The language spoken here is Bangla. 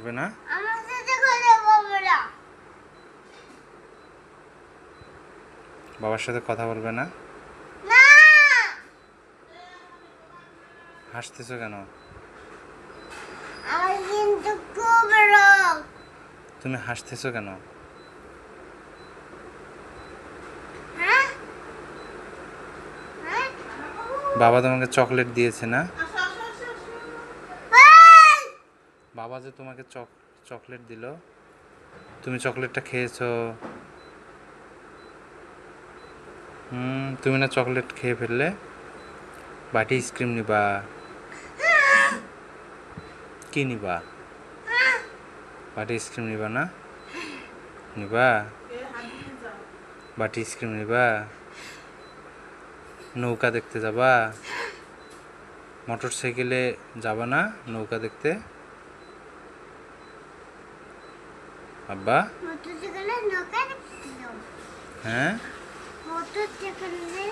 বলবে না? আমার সাথে কথা বলবে না। বাবার সাথে কথা বলবে না? না হাসতেছো কেন? আমার কিন্তু খুব রোগ। তুমি হাসতেছো কেন? হ্যাঁ হ্যাঁ বাবা তোমাকে চকলেট দিয়েছে না? এই! বাবা যে তোমাকে চকলেট দিল, তুমি চকলেটটা খেয়েছো? তুমি না চকলেট খেয়ে ফেললে? বাটি আইসক্রিম নিবা? কি নিবা? বাটি আইসক্রিম নিবা না? নিবা? বাটি আইসক্রিম নিবা? নৌকা দেখতে যাবা? মোটর সাইকেলে যাবা না নৌকা দেখতে? আব্বা? মোটরসাইকেলে নৌকা দেখতে যাবো। হ্যাঁ? মোটরসাইকেলে